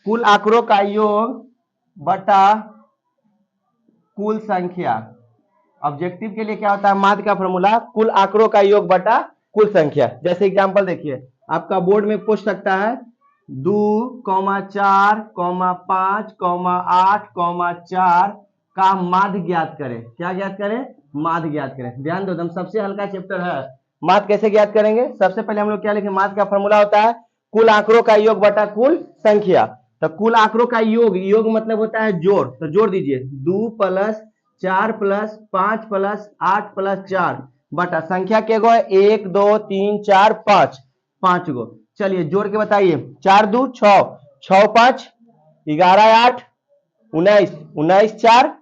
कुल आंकड़ों का योग बटा कुल संख्या। ऑब्जेक्टिव के लिए क्या होता है, माध्य का फॉर्मूला कुल आंकड़ों का योग बटा कुल संख्या। जैसे एग्जांपल देखिए, आपका बोर्ड में पूछ सकता है 2, 4, 5, 8, 4 का माध्य ज्ञात करें। क्या ज्ञात करें, माध्य ज्ञात करें। ध्यान दो, एकदम सबसे हल्का चैप्टर है। माध्य कैसे ज्ञात करेंगे, सबसे पहले हम लोग क्या लिखें, माध्य का फॉर्मूला होता है कुल आंकड़ों का योग बटा कुल संख्या। तो कुल आंकड़ों का योग, योग मतलब होता है जोड़, तो जोड़ दीजिए 2 + 4 + 5 + 8 + 4 बटा संख्या के गो 1 2 3 4 5, 5 गो। चलिए जोड़ के बताइए, 4 2 6, 6 5 11 8 19, 19 4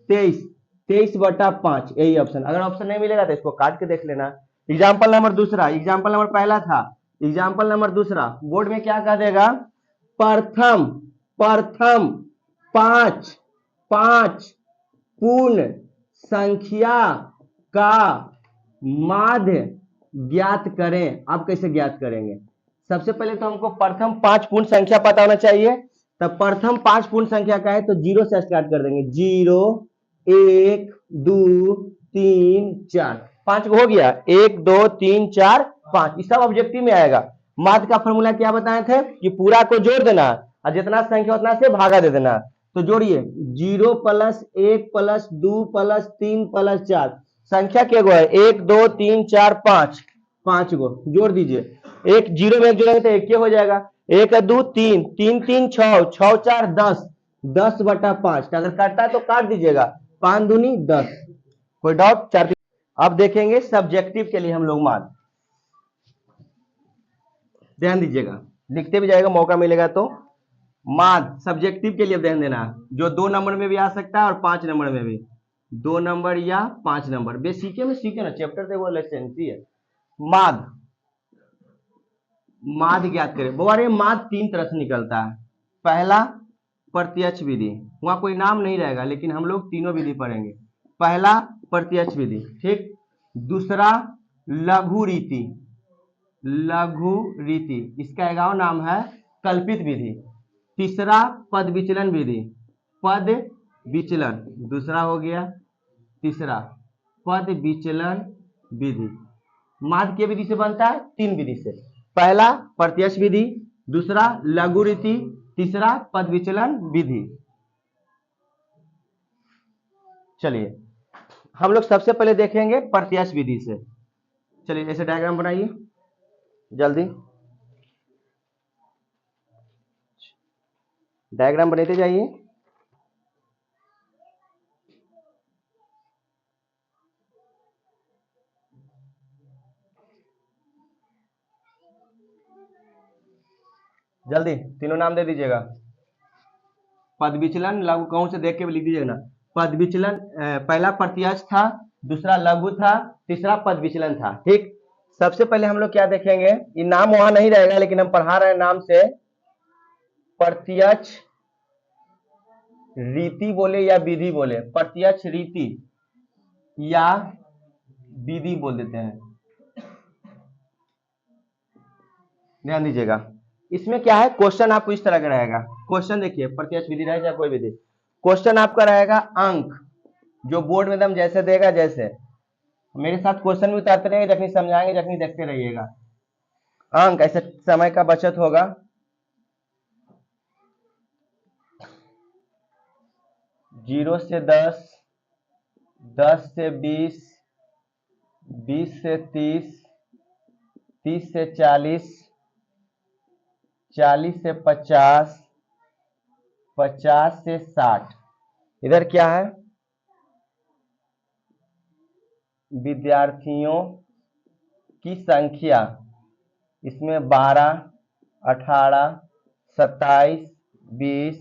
23, 23 बटा 5, यही ऑप्शन। अगर ऑप्शन नहीं मिलेगा तो इसको काट के देख लेना। एग्जाम्पल नंबर दूसरा, एग्जाम्पल नंबर पहला था, एग्जाम्पल नंबर दूसरा बोर्ड में क्या कह देगा, प्रथम प्रथम 5 5 पूर्ण संख्या का माध्य ज्ञात करें। आप कैसे ज्ञात करेंगे, सबसे पहले तो हमको प्रथम 5 पूर्ण संख्या पता होना चाहिए। तब प्रथम 5 पूर्ण संख्या का है तो 0 से स्टार्ट कर देंगे, 0 1 2 3 4, 5 हो गया, 1 2 3 4 5, इस सब ऑब्जेक्टिव में आएगा। माध्य का फॉर्मूला क्या बताए थे कि पूरा को जोड़ देना और जितना संख्या उतना से भागा दे देना। तो जोड़िए 0 + 1 + 2 + 3 + 4, संख्या के गो है 1 2 3 4 5, 5 गो जोड़ दीजिए। एक 0 में एक जोड़ेंगे तो 1 हो जाएगा, 1 2 3 3 3 6, 6 4 10, 10 बटा 5। अगर काटता है तो काट दीजिएगा, 5 दूनी 10। कोई डाउट, 4। अब देखेंगे सब्जेक्टिव के लिए हम लोग मान, ध्यान दीजिएगा, लिखते भी जाएगा मौका मिलेगा तो। माध्य सब्जेक्टिव के लिए ध्यान देना, जो 2 नंबर में भी आ सकता है और 5 नंबर में भी, 2 नंबर या 5 नंबर, बेसिक में सीखे ना, चैप्टर से वो लेसन है। माध्य, माध्य ज्ञात करें। बोले माध्य 3 तरह से निकलता है। पहला प्रत्यक्ष विधि, वहां कोई नाम नहीं रहेगा लेकिन हम लोग तीनों विधि पढ़ेंगे। पहला प्रत्यक्ष विधि, ठीक। दूसरा लघु रीति, लघु रीति, इसका एक और नाम है कल्पित विधि। तीसरा पद विचलन विधि, पद विचलन, दूसरा हो गया तीसरा पद विचलन विधि। माध्य के विधि से बनता है 3 विधि से, पहला प्रत्यक्ष विधि, दूसरा लघु रीति, तीसरा पद विचलन विधि। चलिए हम लोग सबसे पहले देखेंगे प्रत्यक्ष विधि से। चलिए ऐसे डायग्राम बनाइए जल्दी, डायग्राम बनाते जाइए। जल्दी तीनों नाम दे दीजिएगा। पद विचलन लघु कौन से देख के लिख दीजिएगा ना। पद विचलन पहला प्रत्यक्ष था, दूसरा लघु था, तीसरा पद विचलन था, ठीक। सबसे पहले हम लोग क्या देखेंगे, ये नाम वहां नहीं रहेगा लेकिन हम पढ़ा रहे हैं नाम से। प्रत्यक्ष रीति बोले या विधि बोले, प्रत्यक्ष रीति या विधि बोल देते हैं। ध्यान दीजिएगा, इसमें क्या है, क्वेश्चन आपको इस तरह का रहेगा। क्वेश्चन देखिए, प्रत्यक्ष विधि रहे चाहे कोई विधि, क्वेश्चन आपका रहेगा अंक, जो बोर्ड में एकदम जैसे देगा, जैसे मेरे साथ क्वेश्चन भी उतारते रहिए, जखनी समझाएंगे जखनी देखते रहिएगा। अंक ऐसे समय का बचत होगा, 0 से 10, 10 से 20, 20 से 30, 30 से 40, 40 से 50, 50 से 60। इधर क्या है, विद्यार्थियों की संख्या, इसमें 12, 18, 27, 20,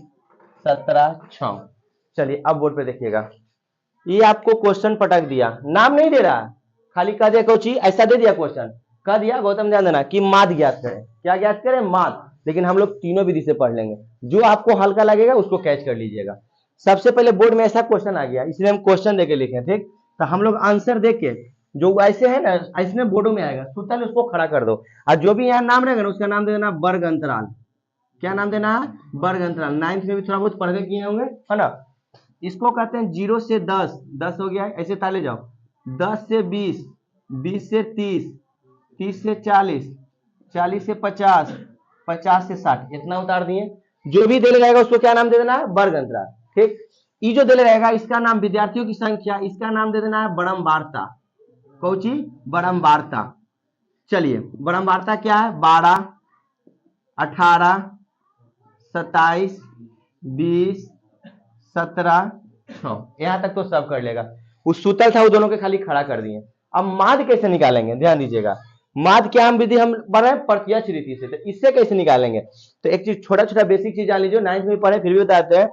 17, 6। चलिए अब बोर्ड पे देखिएगा, ये आपको क्वेश्चन पटक दिया, नाम नहीं दे रहा, खाली कह दिया कोची ऐसा दे दिया क्वेश्चन, कह दिया गौतम ध्यान देना कि माध्य ज्ञात करें। क्या ज्ञात करें, माध्य। लेकिन हम लोग तीनों विधि से पढ़ लेंगे, जो आपको हल्का लगेगा उसको कैच कर लीजिएगा। सबसे पहले बोर्ड में ऐसा क्वेश्चन आ गया, इसलिए हम क्वेश्चन देके लिखे, ठीक। तो हम लोग आंसर देके, जो ऐसे है ना ऐसे बोर्डों में आएगा, सुतल उसको खड़ा कर दो, और जो भी यहाँ नाम रहेगा ना उसका नाम दे देना वर्ग अंतराल। क्या नाम देना है? वर्ग अंतराल। 9th में भी थोड़ा बहुत पढ़ के किए होंगे, है ना। इसको कहते हैं 0 से 10, 10 हो गया, ऐसे ताले जाओ। 10 से 20, 20 से 30, 30 से 40, 40 से 50, 50 से 60, इतना उतार दिए। जो भी दे रहेगा उसको क्या नाम दे देना है? वर्ग अंतराल। ठीक, ये जो दे रहेगा इसका नाम विद्यार्थियों की संख्या, इसका नाम दे देना है बड़मवारता। कौची? बड़मवारता। चलिए, बड़मवारता क्या है? 12, 18, 27, 20, 17, 6, यहां तक तो सब कर लेगा। वो सूतल था, वो दोनों के खाली खड़ा कर दिए। अब माध्य कैसे निकालेंगे? ध्यान दीजिएगा, माध्य क्या हम विधि हम पढ़े? प्रत्यक्ष रीति से। तो इससे कैसे निकालेंगे? तो एक चीज, छोटा छोटा बेसिक चीज जान लीजिए, 9th में पढ़े फिर भी बताते हैं।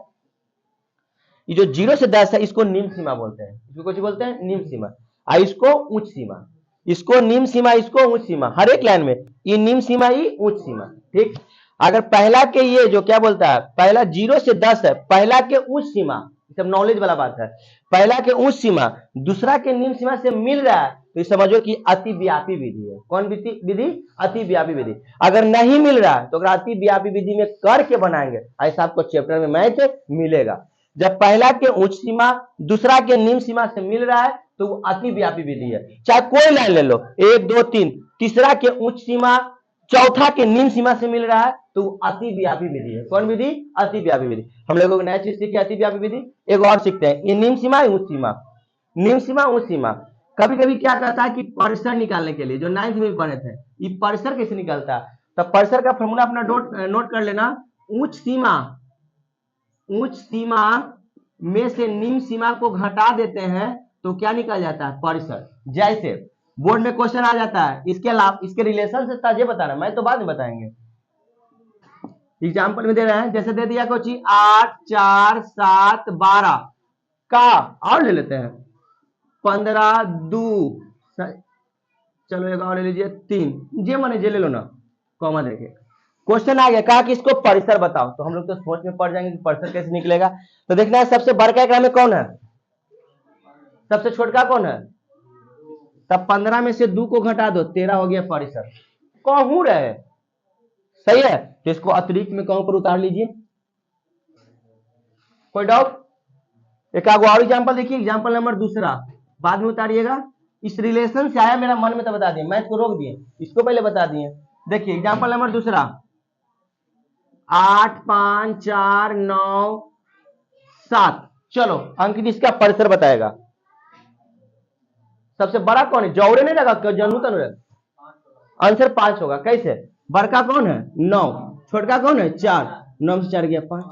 ये जो 0 से 10 है इसको निम्न सीमा बोलते हैं। इसको कुछ बोलते हैं? निम्न सीमा। और इसको उच्च सीमा। इसको निम्न सीमा, इसको उच्च सीमा। हर एक लाइन में ये निम्न सीमा, ये उच्च सीमा। ठीक, अगर पहला के ये जो क्या बोलता है, पहला 0 से 10 है, पहला के उच्च सीमा, सब नॉलेज वाला बात है। पहला के उच्च सीमा दूसरा के निम्न सीमा से मिल रहा है तो ये समझो कि अतिव्यापी विधि है। कौन विधि? अतिव्यापी विधि। अगर नहीं मिल रहा है तो अगर अतिव्यापी विधि में करके बनाएंगे, ऐसा आपको चैप्टर में मैथ मिलेगा। जब पहला के उच्च सीमा दूसरा के निम्न सीमा से मिल रहा है तो वो अतिव्यापी विधि है। चाहे कोई लाइन ले लो, 1 2 3, तीसरा के उच्च सीमा चौथा के निम्न सीमा से मिल रहा है तो अतिव्यापी विधि है। कौन विधि? अतिव्यापी विधि। हम लोगों को नया चीज सीखे, अतिव्यापी विधि। एक और सीखते हैं, ये निम्न सीमा, उच्च सीमा। निम्न सीमा, उच्च सीमा। कभी कभी क्या कहता है कि परिसर निकालने के लिए, जो 9th में पढ़े थे, ये परिसर कैसे निकलता है? तो परिसर का फॉर्मूला अपना नोट कर लेना। उच्च सीमा, उच्च सीमा में से निम्न सीमा को घटा देते हैं तो क्या निकल जाता है? परिसर। जैसे बोर्ड में क्वेश्चन आ जाता है, इसके अलावा इसके रिलेशन से ताजे बताना, मैं तो बाद में बताएंगे। एग्जाम्पल में दे रहे हैं, जैसे दे दिया कोची 8, 4, 7, 12 का, और ले लेते हैं 15, 2, चलो एक और ले लीजिए 3, जे मने जे ले लो ना, कॉमा देके क्वेश्चन आ गया, कहा कि इसको परिसर बताओ। तो हम लोग तो सोच में पड़ जाएंगे कि परिसर कैसे निकलेगा। तो देखना है सबसे बड़का एकरा में कौन है, सबसे छोटका कौन है। तब 15 में से 2 को घटा दो, 13 हो गया परिसर। कहूं रहे सही है, तो इसको अतिरिक्त में कहूं पर उतार लीजिए। कोई डाउट? एक और एग्जाम्पल देखिए, एग्जाम्पल नंबर दूसरा, बाद में उतारिएगा। इस रिलेशन से आया मेरा मन में, तो बता दिए, मैथ को रोक दिए, इसको पहले बता दिए। देखिए एग्जाम्पल नंबर दूसरा, 8, 5, 4, 9, 7। चलो अंकित इसका परिसर बताएगा। सबसे बड़ा कौन है? जौड़े नहीं लगा, जनू तनु आंसर 5 होगा। कैसे? बड़का कौन है? 9, छोटका कौन है? 4, 9 से 4 गया 5।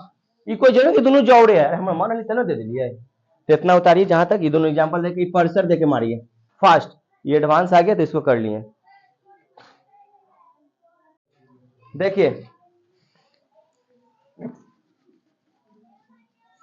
ये कोई जरूर कि दोनों जौड़े है, हम मान ली चलो दे दिए। तो इतना उतारिए जहां तक, ये दोनों एग्जांपल देके परिसर देके मारिए फास्ट। ये एडवांस आ गया तो इसको कर लिए। देखिए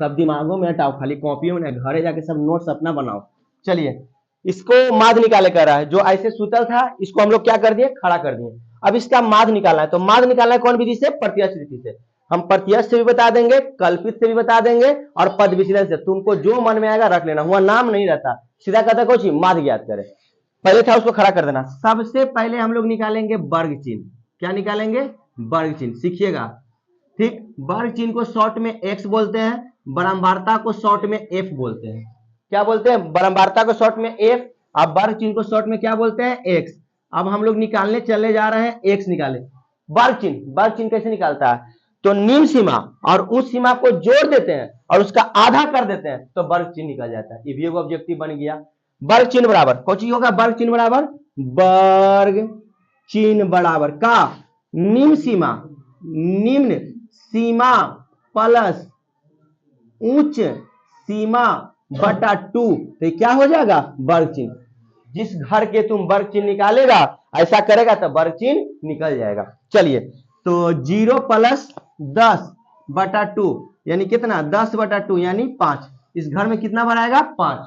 सब दिमागों में हटाओ, खाली कॉपियों में, घरे जाके सब नोट्स अपना बनाओ। चलिए, इसको माध्य निकाले कर रहा है, जो ऐसे सूतल था इसको हम लोग क्या कर दिए? खड़ा कर दिए। अब इसका माध्य निकालना है, तो माध्य निकालना है कौन विधि से? प्रत्यक्ष विधि से। हम प्रत्यक्ष से भी बता देंगे, कल्पित से भी बता देंगे, और पद विचलन से। तुमको जो मन में आएगा रख लेना, हुआ नाम नहीं रहता, सीधा कहता कुछ माध्य ज्ञात करे। पहले था उसको खड़ा कर देना। सबसे पहले हम लोग निकालेंगे वर्ग चिन्ह। क्या निकालेंगे? वर्ग चिन्ह। सीखिएगा, ठीक। वर्ग चिन्ह को शॉर्ट में एक्स बोलते हैं, बड़मवारता को शॉर्ट में एफ बोलते हैं। क्या बोलते हैं? बड़मवारता को शॉर्ट में एफ, अब वर्ग चिन्ह को शॉर्ट में क्या बोलते हैं? एक्स। अब हम लोग निकालने चले जा रहे हैं, एक्स निकाले। वर्ग चिन्ह, वर्ग चिन्ह कैसे निकालता है? तो निम्न सीमा और उच्च सीमा को जोड़ देते हैं और उसका आधा कर देते हैं तो वर्ग चिन्ह निकल जाता है। ये भी एक ऑब्जेक्टिव बन गया। वर्ग चिन्ह बराबर कौन चीज होगा? वर्ग चिन्ह बराबर वर्ग चिन्ह बराबर का निम्न सीमा, निम्न सीमा प्लस उच्च सीमा बटा 2, तो क्या हो जाएगा? वर्ग चिन्ह। जिस घर के तुम वर्ग चिन्ह निकालेगा, ऐसा करेगा तो वर्ग चिन्ह निकल जाएगा। चलिए, तो 0 प्लस 10 बटा 2 यानी कितना? 10 बटा 2 यानी 5। इस घर में कितना बनाएगा? 5।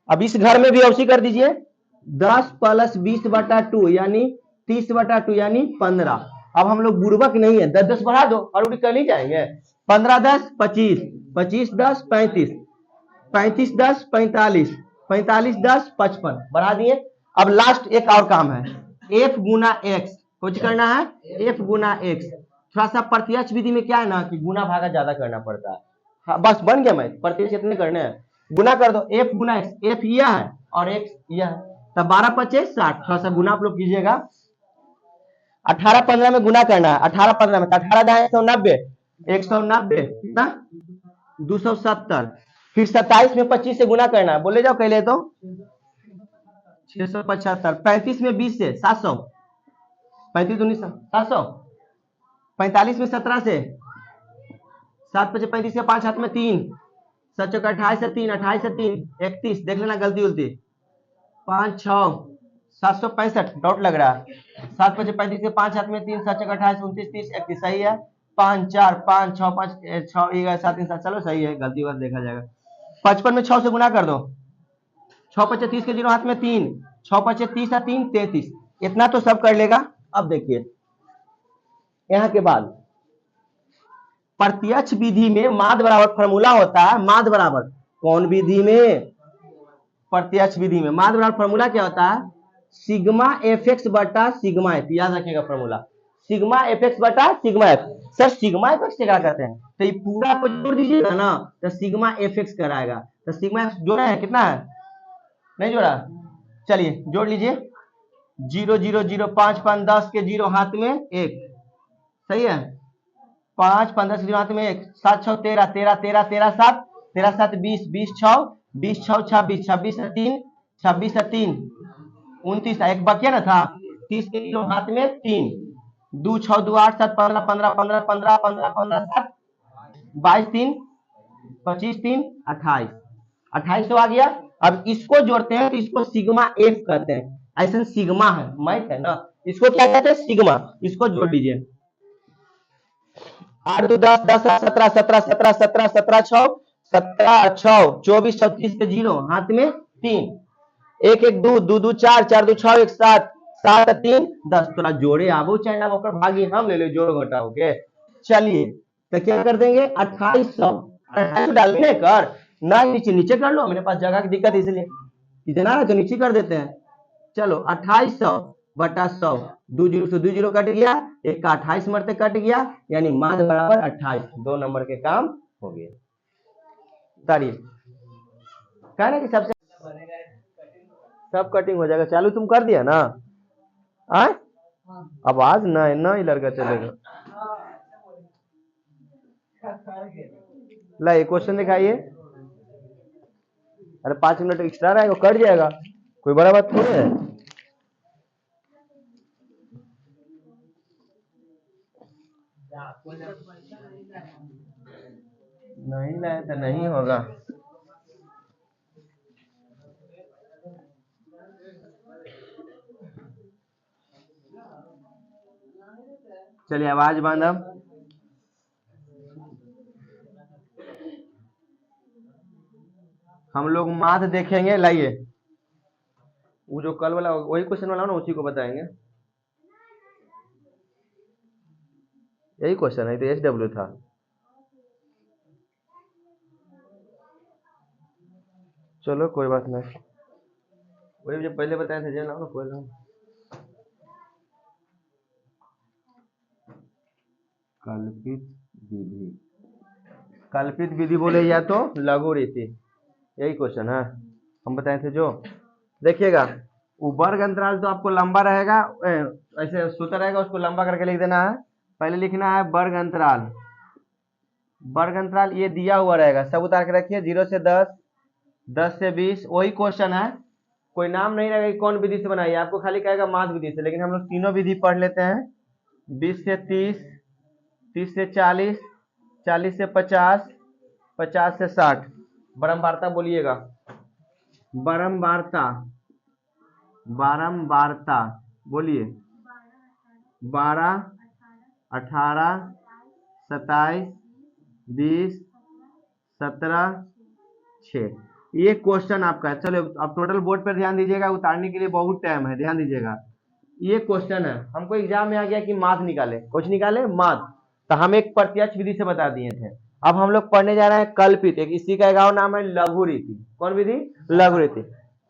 अब इस घर में भी औसी कर दीजिए, 10 प्लस 20 बटा 2 यानी 30 बटा 2 यानी 15। अब हम लोग बुर्बक नहीं है, 10 10 बढ़ा दो और उड़ी कर नहीं जाएंगे। 15 10 25, 25 10 35, 35 10 45, 45 10 55 बढ़ा दिए। अब लास्ट एक और काम है, f गुना x। कुछ करना है, f गुना x। थोड़ा सा प्रत्यक्ष विधि में क्या है ना कि गुना भागा ज्यादा करना पड़ता है। हाँ, बस बन गया। मैं प्रत्यक्ष इतने करने हैं, गुना कर दो एफ गुना एक्स, एफ यह है और एक्स यह है, तब 12 पचे 60। थोड़ा सा गुना आप लोग कीजिएगा। 18 15 में गुना करना है, 18 15 में 18 दाएं 190, 190 कितना 270। फिर 27 में 25 से गुना करना है, बोले जाओ कहले तो 675। 35 में 20 से 700, 35 19 700। 45 में 17 से 7 पचे 35 के 5 हाथ में 3, 7 चौका 28 से 3, 28 से 3 31। देख लेना गलती उलती 5 6 765 डॉट लग रहा है। 7 पचे 35 के 5 हाथ में 3, 7 चौका 28 29 30 31 सही है। 5 4 5 6 5 6 7 3 7 चलो सही है, गलती बात देखा जाएगा। 55 में 6 से गुना कर दो, 6 पचे 30 के 0 हाथ में 3, 6 पचे 30 3 33। इतना तो सब कर लेगा। अब देखिए यहां के बाद प्रत्यक्ष विधि में माध्य बराबर फॉर्मूला होता है। माध्य बराबर कौन विधि में? प्रत्यक्ष विधि में माध्य बराबर फॉर्मूला क्या होता है? सिग्मा एफ एक्स बटा सिग्मा एफ। याद रखिएगा फॉर्मूला, सिग्मा एफ एक्स बटा sigma F. Sir sigma F x क्या कहते हैं? तो ये पूरा को जोड़ दीजिएगा ना तो सिग्मा एफ एक्स कराएगा। तो सिग्मा एफ जोड़ा है, कितना है? नहीं जोड़ा? चलिए जोड़ लीजिए। 0 0 0 5 5 10 के 0 हाथ में 1, सही है। 5 15 के 0 हाथ में 1, 7 6 13 13 13 13 7 13 7 20 20 6 20 6 26 26 से 3 26 से 3 29। एक बकिया ना था 30 के 0 हाथ में 3, 2 6 2 8 7 15 15 15 15 15 15 7 22 3 25 3 28। 28 तो आ गया। अब इसको जोड़ते हैं तो इसको सिग्मा एफ कहते हैं। ऐसा सिग्मा है, मैथ है ना, इसको क्या कहते हैं? सिग्मा। इसको जोड़ लीजिए। 8 2 10 10 17 17 17 17 17 6 17 6 24 36 के 0 हाथ में 3, 1 1 2 2 2 4 4 2 6 1 7 7 3 10। थोड़ा जोड़े आबो चाहे ना होकर भागी हम ले लो जोड़ घटा हो के। चलिए तो क्या कर देंगे 2800। 2800 डालने कर ना, नीचे नीचे कर लो, मेरे पास जगह की दिक्कत इसलिए इतना है तो नीचे कर देते हैं। चलो 2800 बटा 100, 2 0 से 2 0 कट गया, एक का 28 मरते कट गया, यानी माध्य बराबर 28। 2 नंबर के काम हो गए। तारीफ कहना कि सबसे सब कटिंग हो जाएगा। चालू तुम कर दिया ना? आए आवाज नहीं नहीं लड़का चलेगा। ला एक क्वेश्चन दिखाइए। अरे 5 मिनट एक्स्ट्रा रहेगा, कट जाएगा, कोई बड़ा बात थोड़ी है। नहीं लाए तो नहीं होगा। चलिए आवाज बंद। अब हम लोग माध्य देखेंगे। लाइए वो जो कल वाला वही क्वेश्चन वाला ना उसी को बताएंगे। यही क्वेश्चन है तो SW था। चलो कोई बात नहीं, वही जो पहले बताए थे जो ना कोई ना। कल्पित विधि, कल्पित विधि बोले या तो लघु रीति, यही क्वेश्चन है हम बताए थे जो। देखिएगा वो वर्ग अंतराल तो आपको लंबा रहेगा, ऐसे सूत्र रहेगा उसको लंबा करके लिख देना है। पहले लिखना है वर्ग अंतराल। वर्ग अंतराल ये दिया हुआ रहेगा, सब उतार के रखिए। 0 से 10, 10 से 20, वही क्वेश्चन है। कोई नाम नहीं रहेगा कौन विधि से बनाइए, आपको खाली कहेगा माध्य विधि से। लेकिन हम लोग तीनों विधि पढ़ लेते हैं। 20 से 30, 30 से 40, 40 से 50, 50 से 60। बारंबारता बोलिएगा, बारंबारता, बारंबारता बोलिए। 12 18 27 20 17 6। ये क्वेश्चन आपका है। चलो अब टोटल बोर्ड पर ध्यान दीजिएगा, उतारने के लिए बहुत टाइम है, ध्यान दीजिएगा। ये क्वेश्चन है, हमको एग्जाम में आ गया कि माध्य निकाले, कुछ निकाले माध्य, तो हम एक प्रत्यक्ष विधि से बता दिए थे। अब हम लोग पढ़ने जा रहे हैं कल्पित। एक इसी का गाँव नाम है लघु रीति। कौन विधि? लघु रीति।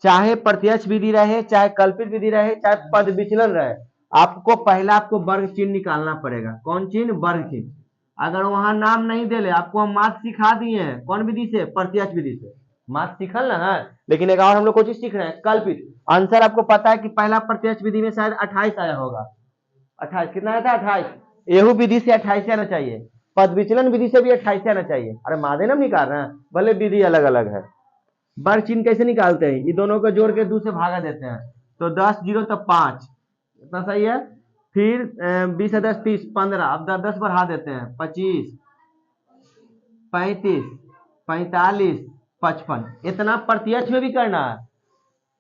चाहे प्रत्यक्ष विधि रहे, चाहे कल्पित विधि रहे, चाहे पद विचलन रहे, आपको पहला आपको वर्ग चिन्ह निकालना पड़ेगा। कौन चिन्ह? वर्ग चिन्ह। अगर वहां नाम नहीं दे ले, आपको हम माथ सिखा दिए हैं कौन विधि से? प्रत्यक्ष विधि से। माथ सीखल ना है, लेकिन एक और हम लोग कोई चीज सीख रहे हैं, कल्पित। आंसर आपको पता है कि पहला प्रत्यक्ष विधि में शायद 28 आया होगा। 28 कितना आया था? 28। एहू विधि से 28 आना चाहिए, पद विचलन विधि से भी 28 आना चाहिए। अरे मादे ना निकाल रहे हैं, भले विधि अलग अलग है। वर्ग चिन्ह कैसे निकालते हैं? ये दोनों को जोड़ के 2 से भागा देते हैं, तो 10 जीरो तो 5, इतना सही है। फिर 20 10 30 15, अब 10 बढ़ा देते हैं, 25 35 45 55। इतना प्रत्यक्ष में भी करना है,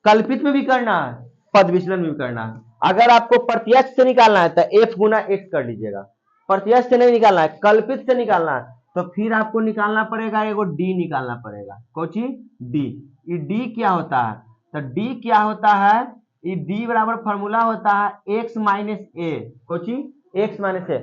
कल्पित में भी करना है, पद विचलन में भी करना है। अगर आपको प्रत्यक्ष से निकालना है तो f गुना x कर लीजिएगा। प्रत्यक्ष से नहीं निकालना है, कल्पित से निकालना है, तो फिर आपको निकालना पड़ेगा, एगो d निकालना पड़ेगा। कौन चीज? d। ये d क्या होता है? तो d क्या होता है? ये d बराबर फॉर्मूला होता है x माइनस ए। कौन चीज? x माइनस ए।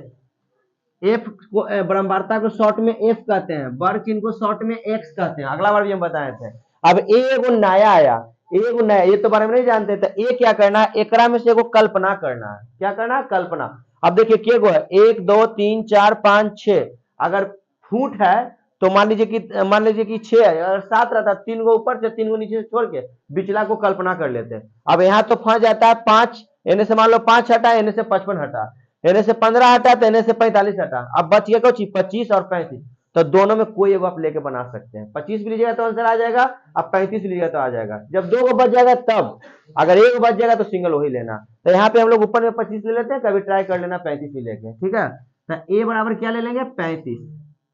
एफ को ब्रह्मवार्ता को शॉर्ट में एफ कहते हैं, वर्ग चिन्ह को शॉर्ट में एक्स कहते हैं। अगला बार भी हम बताए थे। अब एगो नया आया, एगो नया, ये तो बारे में नहीं जानते थे। ए क्या करना है? एकरा में से एगो कल्पना करना है। क्या करना है? कल्पना। अब देखिए के गो है, 1 2 3 4 5 6। अगर फुट है तो मान लीजिए कि 6 है। अगर 7 रहता, 3 गो ऊपर से 3 गो नीचे से छोड़ के बिचला को कल्पना कर लेते हैं। अब यहाँ तो फंस जाता है 5, इन्हें से मान लो 5 हटा, इन्हें से 55 हटा, इन्हें से 15 हटा, तो इन्हें से 45 हटा। अब बच गया कुछ 25 और 35। तो दोनों में कोई एगो आप लेके बना सकते हैं। 25 भी लीजिएगा तो आंसर आ जाएगा, अब 35 लीजिएगा तो आ जाएगा। जब 2 गो बच जाएगा तब, अगर 1 बच जाएगा तो सिंगल वही लेना। तो यहाँ पे हम लोग ऊपर में 25 ले लेते हैं, कभी ट्राई कर लेना 35 भी लेके, ठीक है। तो ए बराबर क्या ले लेंगे? 35,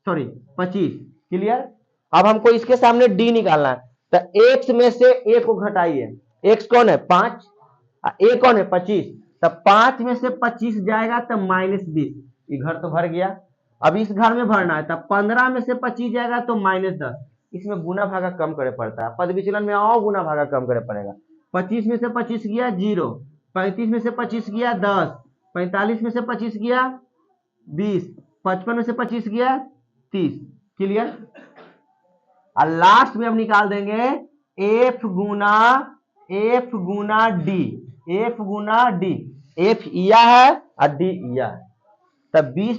सॉरी 25। क्लियर। अब हमको इसके सामने डी निकालना है, तो एक्स में से ए को घटाइए। एक्स कौन है? 5, ए कौन है? 25। तब 5 में से 25 जाएगा तो -20। ये घर तो भर गया, अब इस घर में भरना है। तब 15 में से 25 जाएगा तो -10। इसमें गुना भागा कम करे पड़ता है, पद विचलन में और गुना भागा कम करे पड़ेगा। 25 में से 25 गया 0, 35 में से 25 गया 10, 45 में से 25 गया 20, 55 में से 25 गया 30। क्लियर। और लास्ट में हम निकाल देंगे एफ गुना डी। एफ गुना डी, एफ इया है और डी इया है। तब 20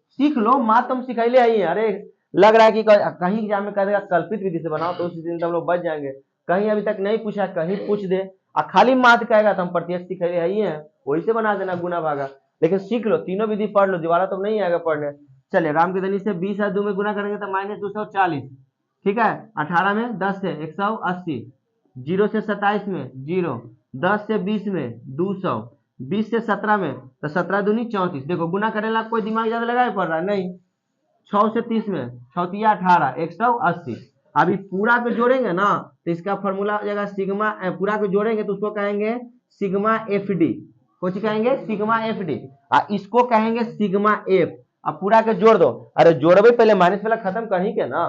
सीख लो, माँ तुम सिखैले आई है। अरे लग रहा है कि कहीं एग्जाम में कहेगा कल्पित विधि से बनाओ, तो उस दिन हम लोग बच जाएंगे। कहीं अभी तक नहीं पूछा, कहीं पूछ दे और खाली मात कहेगा तो हम प्रत्यक्ष सिखैले आई है, वही से बना देना गुना भागा। लेकिन सीख लो, तीनों विधि पढ़ लो, दोबारा तो नहीं आएगा पढ़ने। चलिए, राम की धनी से 20 और 2 में गुना करेंगे तो -240, ठीक है। 18 में 10 से 180, 0 से 27 में 0, 10 से 20 में 200, 20 से 17 में तो 17 दूनी 34। देखो गुना करेला कोई दिमाग ज्यादा लगाए पड़ रहा है नहीं। 6 से 30 में 6 18, 180। अभी पूरा पे जोड़ेंगे ना तो इसका फॉर्मूला हो जाएगा सिग्मा। पूरा पे जोड़ेंगे तो उसको कहेंगे सिग्मा एफ डी। कुछ कहेंगे सिग्मा एफ डी, इसको कहेंगे सिग्मा एफ। अब पूरा के जोड़ दो। अरे जोड़बे पहले माइनस वाला खत्म कर ही के ना।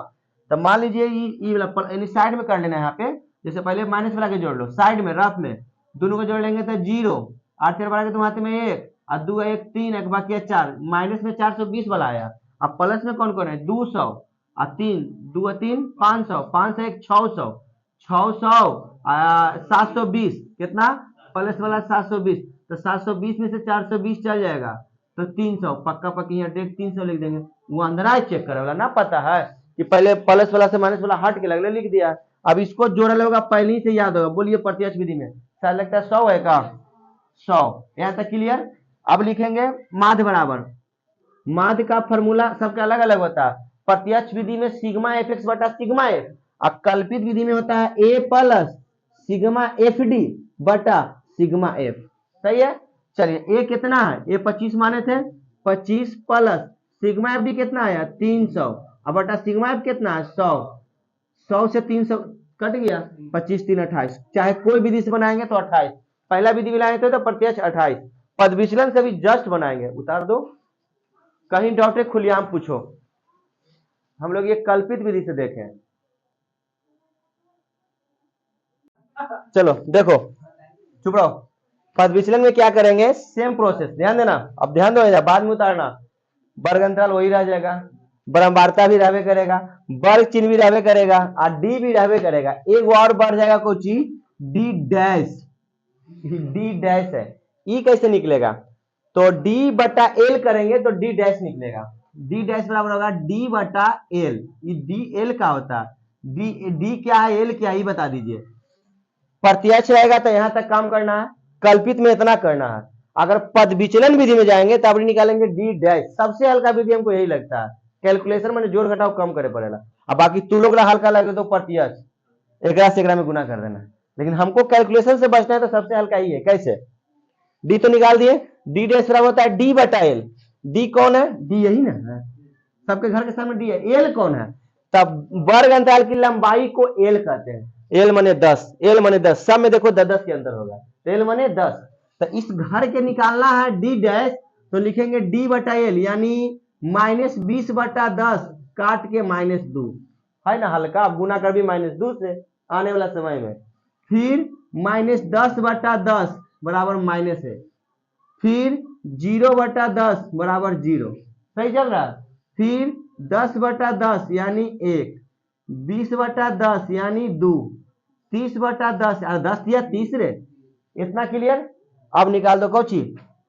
तो मान लीजिए ये वाला साइड में कर लेना है यहाँ पे। जैसे पहले माइनस वाला के जोड़ लो, साइड में रफ में दोनों को जोड़ लेंगे तो 0, 8 4 बढ़ा के तुम हाथ में 1 और 2 1 3 एक बाकी 4, माइनस में 420 वाला आया। अब प्लस में कौन कौन है? 200 और 3, 2 3 500, 5 से 1 600, 600 720। कितना? प्लस वाला 720। तो 720 में से 420 चल जाएगा तो 300, पक्का पक्की यहाँ डेट 300 लिख देंगे। वो अंदर चेक करे वाला ना पता है कि पहले प्लस वाला से माइनस वाला हट के लगले लिख दिया। अब इसको जोड़ा होगा, पहले ही से याद होगा। बोलिए प्रत्यक्ष विधि में शायद लगता है 100 है का? 100। यहाँ तक क्लियर। अब लिखेंगे माध्य बराबर, माध्य का फॉर्मूला सबका अलग अलग होता है। प्रत्यक्ष विधि में सिग्मा एफ एक्स बटा सिग्मा एफ, और कल्पित विधि में होता है a plus sigma f D बटा सिग्मा एफ। सही है। चलिए ए कितना है? ए 25 माने थे, 25 प्लस सिग्मा एफ डी कितना आया? 300, अब बटा सिग्मा एफ कितना है? 100। 100 से 300 कट गया, 25 3 28। चाहे कोई विधि से बनाएंगे तो 28। पहला विधि मिलाए थे तो प्रत्यक्ष 28। पद विचलन से भी जस्ट बनाएंगे। उतार दो, कहीं डाउट है खुलेआम पूछो। हम लोग ये कल्पित विधि से देखें। चलो देखो, चुप रहो। पद विचलन में क्या करेंगे? सेम प्रोसेस, ध्यान देना। अब ध्यान दो, बाद में उतारना। वर्ग अंतराल वही रह जाएगा, ब्रह्मवार्ता भी रहबे करेगा, वर्ग चिन्ह भी रहबे करेगा और डी भी रहबे करेगा। एक और बढ़ जाएगा कोई चीज, डी डैश। डी डैश है, ई कैसे निकलेगा, तो डी बटा एल करेंगे तो डी डैश निकलेगा। डी डैश बराबर होगा डी बटा एल। ये डी एल का होता है, डी क्या है एल क्या है, ये बता दीजिए। प्रत्यक्ष रहेगा तो यहां तक काम करना है, कल्पित में इतना करना है। अगर पद विचलन विधि में जाएंगे तब निकालेंगे डी डैश। सबसे हल्का विधि हमको यही लगता है, कैलकुलेशन में जोड़ घटाव कम करे पड़ेगा। अब बाकी तू लोग हल्का लगे तो प्रत्यक्ष एकरा से एकरा में गुना कर देना, लेकिन हमको कैलकुलेशन से बचना है तो सबसे हल्का ही है। कैसे, डी तो निकाल दिए, डी डैश बराबर होता है डी बटा एल। डी कौन है, डी यही ना है, सबके घर के सामने डी है। एल कौन है, तब वर्ग अंतराल की लंबाई को एल कहते हैं। एल माने 10, एल माने 10, सब में देखो 10 के अंदर होगा, एल माने 10। तो इस घर के निकालना है डी डैश, तो लिखेंगे डी बटा एल यानी -20 बटा 10 काट के -2 है ना हल्का। अब गुना कर भी -2 से आने वाला समय में, फिर -10 बटा 10 बराबर -1, फिर 0 बटा 10 बराबर 0, सही चल रहा है। फिर 10 बटा 10 यानी 1, 20 बटा 10 यानी 2, 30 बटा 10 10 या 30 रे, इतना क्लियर। अब निकाल दो कौची,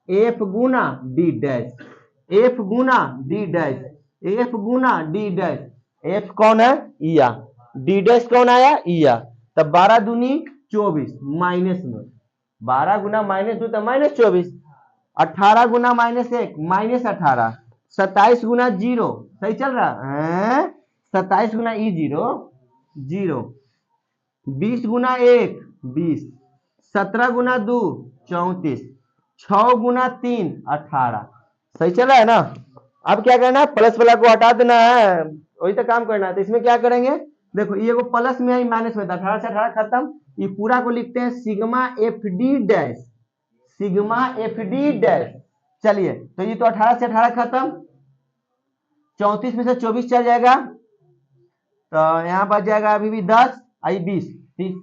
एफ गुना डी डैश, एफ गुना डी डैश, एफ गुना डी डैश। एफ कौन है, ईया, डी डैश कौन आया, ईया। तब 12 दूनी 24 माइनस में, 12 गुना -2 तो -24, 18 गुना -1 -18, 27 गुना 0, सही चल रहा है, 27 गुना ई 0 0, 20 गुना 1 20, 17 गुना 2 34, 6 गुना 3 18, सही चल रहा है ना। अब क्या करना है, प्लस प्लस को हटा देना है, वही तो काम करना है। तो इसमें क्या करेंगे, देखो ये को प्लस में आई माइनस में था, 18 से 18 खत्म, ये पूरा को लिखते हैं sigma f d dash, sigma f d dash. चलिए तो ये तो 18 से 18 खत्म, 34 में से 24 चल जाएगा, तो यहाँ बच जाएगा अभी भी 10 आई 20 30,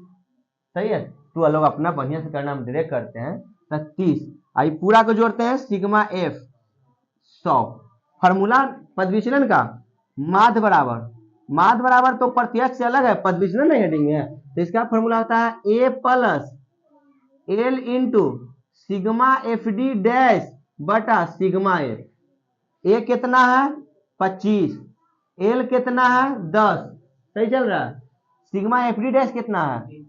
सही है। तो लोग अपना बढ़िया से करना, हम डायरेक्ट करते हैं। तो 30 आई पूरा को जोड़ते हैं सिग्मा एफ 100, फार्मूला पद विचलन का माध्य बराबर तो प्रत्यक्ष से अलग है, पद विचलन नहीं हेडिंग है, तो इसका फार्मूला होता है a plus l into sigma f d dash बटा सिग्मा एफ। ए कितना है 25, एल कितना है 10, सही चल रहा है। सिग्मा एफ डी डैश कितना है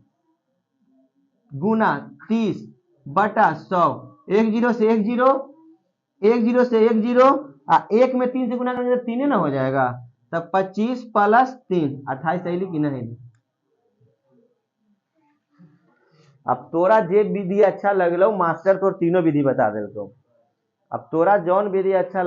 गुना 30 बटा 100, 1 0 से 1 0, 1 0 से 1 0, 1 में 3 से गुना करेंगे तो 3 ना हो जाएगा, तब 25 प्लस 3 28 सही कि नहीं। अब तोरा जे विधि अच्छा लगलो मास्टर तो तीनों विधि बता दे। अब तोरा जौन विधि अच्छा